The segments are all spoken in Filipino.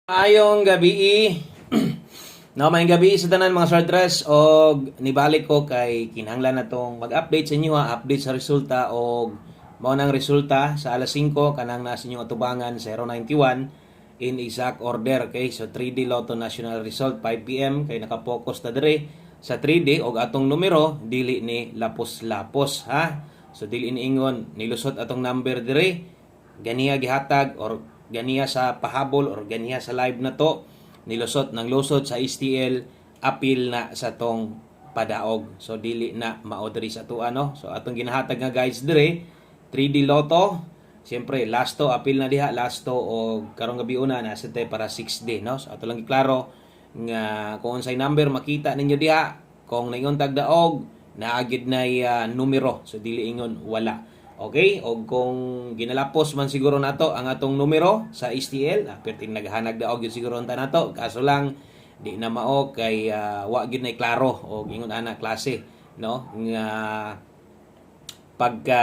Ayong gabi. No, may gabi sa tanan mga sardres og nibalik ko kay kinahanglan natong mag-update sa inyo update sa resulta og mao nang resulta sa alas 5 kanang nasa inyong atubangan 091 in exact order kay so 3D Lotto National Result 5 PM kay naka-focus ta dire sa 3D og atong numero dili ni lapos-lapos ha. So dili ni ingon nilusot atong number dire ganiya gihatag or ganiya sa pahabol or ganiya sa live na to nilusot ng lusot sa STL appeal na sa tong padaog. So dili na maodri sa tuwa no. So atong ginahatag nga guys dire 3D Lotto. Siyempre last to appeal na diha last to o karong gabi una na sa para 6D no. So ato lang giklaro nga kung unsay number makita ninyo diha kung naingon tag daog naagid na numero. So dili ingon wala. Okay, o kung ginalapos man siguro nato ang atong numero sa STL, perting naghanag daog yun siguro unta nato. Kaso lang di na mao kay wa gyud nay klaro o ingon ana klase no nga pagka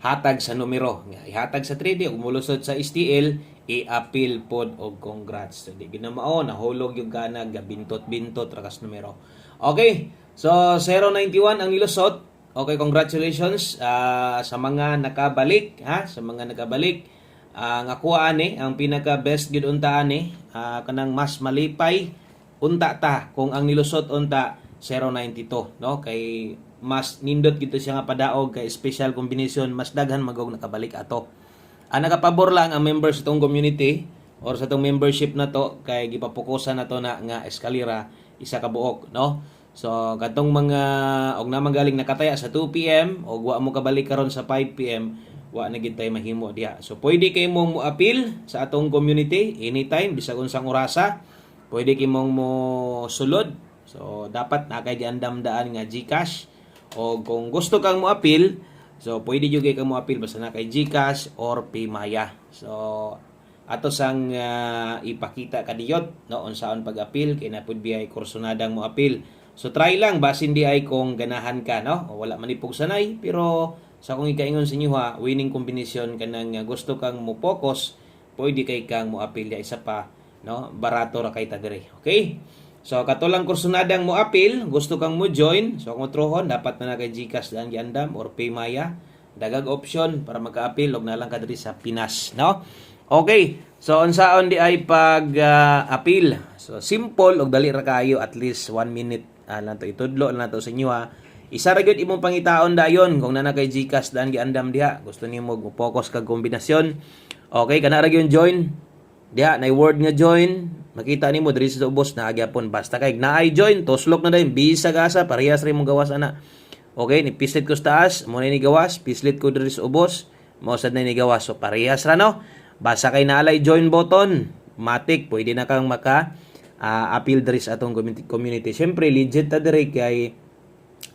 hatag sa numero nga ihatag sa 3D ug mulusod sa STL i-appeal pod og congrats. So di gyud na mao nahulog yung ganag bintot-bintot rakas numero. Okay, so 091 ang nilusot. Okay, congratulations sa mga nakabalik ha, sa mga nakabalik. Ang ako ani ang pinaka best gid unta ani kanang mas malipay unta ta kung ang nilusot unta 092 no kay mas nindot gito siya nga padaog kay special combination mas daghan magog nakabalik ato. Ang nakapabor lang ang members sa tong community or sa tong membership na to kay gipapokusan nato na nga eskalera isa ka buok no. So, katong mga og na magaling nakataya sa 2 PM og wa mo kabalik karon sa 5 PM, wa na gid tay mahimo diha. So, pwede kay mong mo-appeal sa atong community anytime bisag unsang orasa. Pwede kay mong mo sulod. So, dapat na kay giandam-daan nga GCash o kung gusto kang mo-appeal, so pwede jud kay kang mo-appeal basta na kay GCash or Paymaya. So, ato sang ipakita kadiyot no unsaon pag-appeal kay na pud biyay kursunadang mo-appeal. So try lang basin di ay kung ganahan ka no o wala man ipog sanay pero sa kung ikaingon sa inyo ha winning combination kanang gusto kang mo focus pwede kay kang mo appeal ya isa pa no barato ra kay ta dire. Okay, so katulang kursunadang mo appeal gusto kang mo join so kung trohon dapat na kay GCash daan giandam or Paymaya dagag option para magka-appeal og nalang ka diri sa Pinas no. Okay, so unsaon di ay pag-appeal so simple og dali ra kayo at least 1 minute nato itudlo nato sa inyo ha. Isa ra gyud imong pangitaon dayon kung nana kay GCash daan giandam diha gusto nimo mo focus kag kombinasyon. Okay, kana ra gyud join diha nay word nga join makita nimo diri sa ubos na agyapon basta kay naay join tuslok na dayon bisag asa parehas ra imong gawas ana. Okay, ni pislit ko sa taas mo ni gawas pislit ko diri sa ubos mao sad na ni gawas so parehas ra no. Basta kay naalay join button matik pwede na kang maka appeal diri sa atong community. Siyempre legit ta diri kay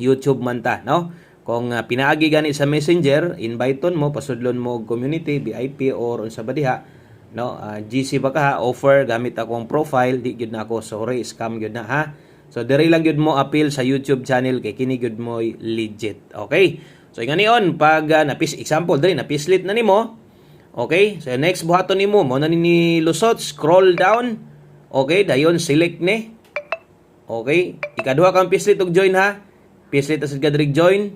YouTube man ta no. Kung pinaagi gani sa Messenger, inviteon mo pasudlon mo og community VIP or unsa ba diha no. GC ba ka offer gamit akong profile di gyud na ako sorry scam gyud na ha. So diri lang gyud mo appeal sa YouTube channel kay kini gyud mo legit. Okay? So ingani pag example diri napislit na nimo. Okay? So next buhaton nimo mo na ni lusot scroll down. Okay, dayon select ni. Okay, ikaduha kang pislit og join ha. Pislit asad ka diri join.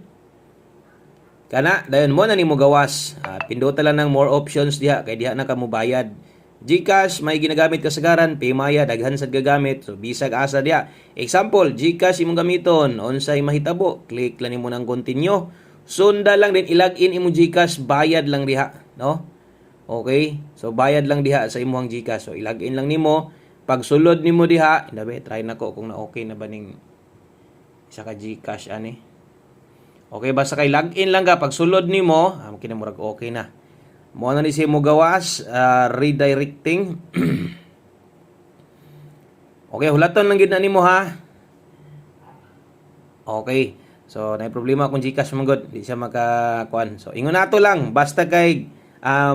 Kana dayon mo na nimo gawas. Pinduta lang ng more options diha kay diha na ka mo bayad. GCash may ginagamit kasagaran, Paymaya daghan sad gagamit. So bisag asa diha. Example, GCash imong gamiton, unsay mahitabo, click lang nimo ng continue. Sunda lang din i-login imong GCash, bayad lang diha, no? Okay? So bayad lang diha sa imong GCash. So i-login lang nimo. Pag sulod nimo diha, inabe try nako kung na okay na ba ning isa ka GCash ani. Okay basta kay login lang ka pag sulod nimo, kinamurag okay na. Mo na ni si mo gawas redirecting. Okay, hulaton lang gid na nimo ha. Okay. So nay problema kung GCash magod, di siya makakuan. So ingon nato lang basta kay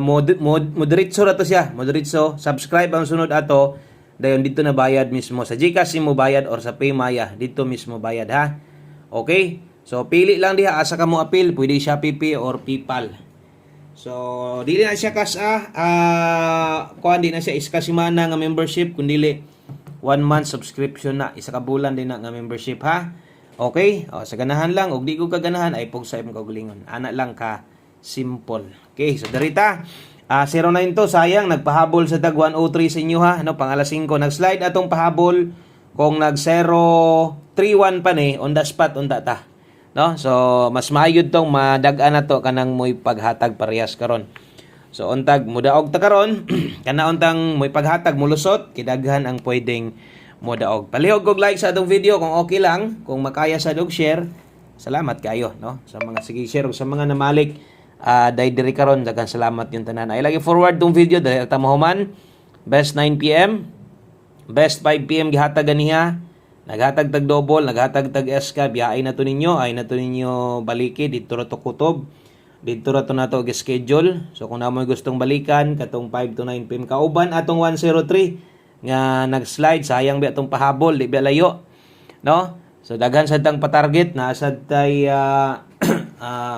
moderitso ra to siya, moderitso. Subscribe ang sunod ato. Dayon dito na bayad mismo sa GCash mo bayad or sa Paymaya dito mismo bayad ha. Okay? So pili lang diha asa ka mo appeal, pwede Shopee Pay or PayPal. So, dili na siya kuan di na siya iska simana nga membership kundi 1 month subscription na, isa ka bulan din na nga membership ha. Okay? O, sa ganahan lang, og di ko kaganahan ay pug sa imong kaugalingon. Ana lang ka simple. Okay, so darita 09 to, sayang nagpahabol sa tag 103 sa inyo ha. No, pang alas 5 nag-slide atong pahabol kung nag 031 pa ni on the spot unta ta. No? So mas maayod tong madag-an na to kanang moy paghatag parehas karon. So untag mudaog ta karon kana untang moy paghatag mulusot kidaghan ang pwedeng mudaog. Palihog og like sa atong video kung okay lang, kung makaya sa dog share. Salamat kayo no sa mga sige share sa mga namalik dai diri karon daghang salamat yung tanan. Ay lagi forward tong video dahil ta mahuman best 9 PM, best 5 PM gihatag ganiha. Naghatag tag double, naghatag tag SK, biyahe na to ninyo, ay na to ninyo baliki dito ra to kutob. Dito ra to na to schedule. So kung namoy gustong balikan katong 5 to 9 PM kauban atong 103 nga nag-slide, sayang bi atong pahabol, di ba layo. No? So daghan sad tang pa-target na sad tay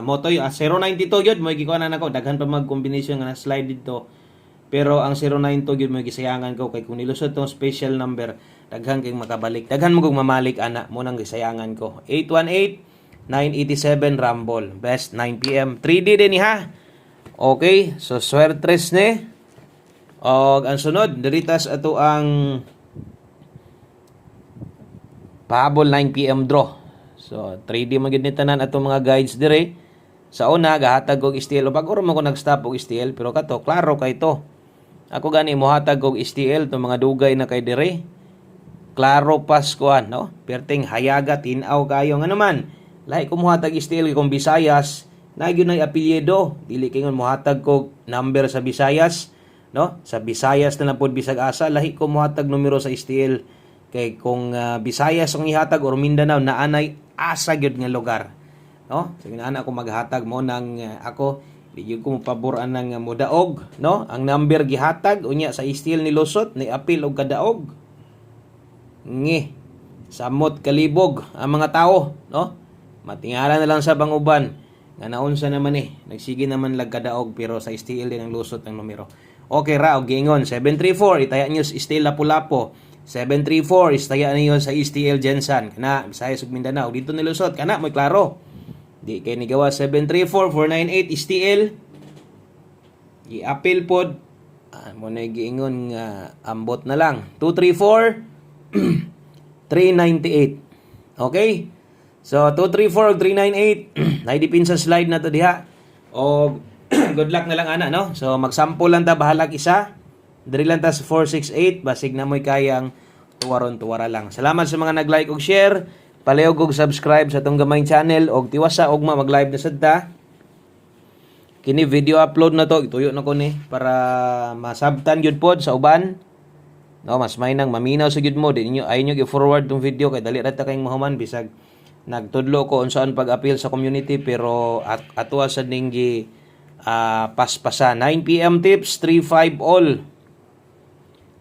motoy 092 gyud mo gikuanan nako, daghan pa mag combination nga na-slide dito. Pero ang 092 gyud mo gisayangan ko kay kung nilusod tong special number daghan kay makabalik. Daghan mo kog mamalik ana mo nang gisayangan ko. 818-987 Rumble. Best 9 PM. 3D din ha. Okay, so swertres ni. Og ang sunod diritas ato ang pahabol 9 PM draw. So 3D man gyud ni tanan ato mga guides dire. Sa una gahatag og STL, pag oro man ko nag-stop og STL, pero kato klaro kay to. Ako gani mohatag og STL to mga dugay na kay dire. Klaro Pascuan, no? Perting hayaga tinaw kayo nga naman. Lahi ko mohatag STL kung Visayas, na gyud nay apelyido. Dili kingon mohatag ko number sa Visayas, no? Sa Visayas na pod bisag asa, lahi ko mohatag numero sa STL kay kung Visayas ang ihatag or Mindanao naanay asa gyud nga lugar. No? So inaana ako maghatag mo nang ako di gyud ko paboran nang modaog, no? Ang number gihatag unya sa STL ni Lusot ni apil og kadaog. Samot kalibog ang mga tao, no? Matingala na lang sa banguban nga naunsa naman nagsige naman lag kadaog pero sa STL din ang lusot ng numero. Okay ra og giingon 734 itaya niyo sa STL Lapu-Lapu. 734 istaya niyo sa STL Jensan kana Visayas ug Mindanao dito ni lusot kana moy klaro. Di kay ni gawa 734-498 STL i-appeal pod mo na giingon nga ambot na lang 234 398. Okay? So 234 398 naidipin sa slide na to diha. O good luck na lang ana no. So magsample lang ta bahalag isa. Diri lang ta sa 468 basig na moy kayang tuwaron-tuwara lang. Salamat sa mga nag-like ug share. Palihog og subscribe sa atong gamay channel og tiwasa og mag-live na sad ta. Kini video upload na to ituyo na ko ni para masabtan gyud pod sa uban. No, mas may nang maminaw sa gyud mo di ninyo ay nyo i-forward tong video kay dali ra ta kayong mahuman bisag nagtudlo ko unsaan pag-appeal sa community pero ato sa ning paspasa 9 PM tips 35 all.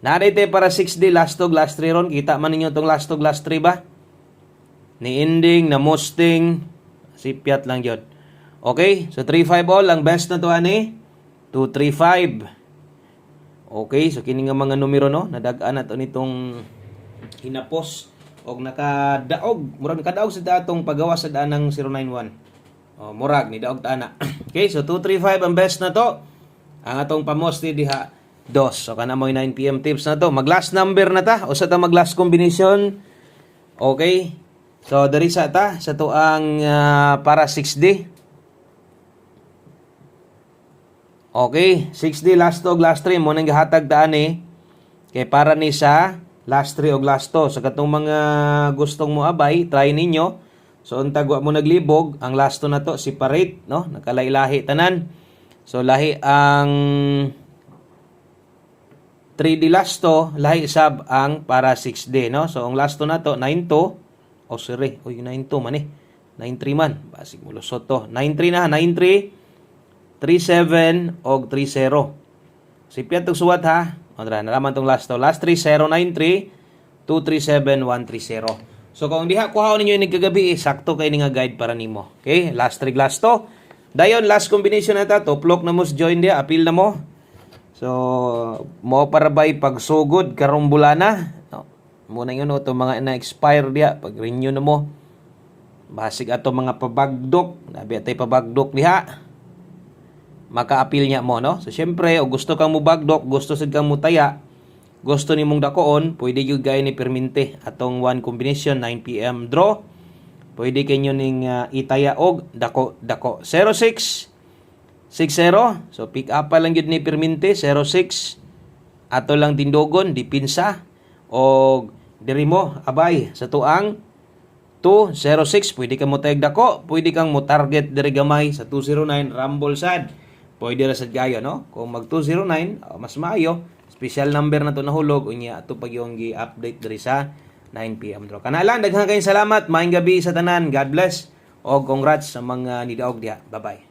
Narite para 6D last tog last 3 ron kita man ninyo tong last tog last 3 ba? Ni ending na mosting sipiat lang gyud. Okay, so 35 all ang best na to ani 235. Okay, so kini nga mga numero no, nadag-an nato nitong hinapos og nakadaog, murag nakadaog sa datong paggawa sa daan ng 091. Oh, murag ni daog ta ana. Okay, so 235 ang best na to. Ang atong pamosti diha 2. So kana mo 9 PM tips na to. Mag last number na ta o sa ta mag last combination. Okay. So diri sa ta sa to ang para 6D. Okay, 6D last 2 last 3 mo nang gihatag daan kay para ni sa last 3 og last 2. Sa katong mga gustong mo abay, try ninyo. So untag wa mo naglibog, ang last 2 na to separate, no? Nakalailahi tanan. So lahi ang 3D last 2, lahi sab ang para 6D, no? So ang last 2 na to 92. Oh sorry, 92 man 93 man. Basig mo lusot to. 93 na, 93 37 og 30. Sipiat tong suwat ha. Ondra nalaman tong last to. Last 3093 237 130. So kung diha kuhaon ninyo ni kagabi sakto kay ni nga guide para nimo. Okay? Last 3 last to. Dayon last combination na ta, tuplok na mo sa join dia, apil na mo. So mo para bay pagsugod karong bulana. No. Muna yun to mga na-expire dia pag renew na mo. Basig ato mga pabagdok, nabi atay pabagdok diha. Maka-apil niya mo, no? So syempre, o gusto kang mo bagdok, gusto sad kang mo taya, gusto nimong dakoon, pwede yung gaya ni perminte atong one combination 9 PM draw. Pwede kanyo ning itaya og dako 06 60. So pick up pa lang yun ni perminte 06. Ato lang tindogon dipinsa og diri mo abay sa tuang 206. Pwede kang mo tayag dako, pwede kang mo target diri gamay sa 209 rumble sad. Pwede ra sad gayo, no? Kung mag 209 mas maayo. Special number na to nahulog unya ato pag yung gi-update diri sa 9 PM draw. Kana lang daghang kayong salamat. Maayong gabi sa tanan. God bless. O congrats sa mga nidaog diha. Bye-bye.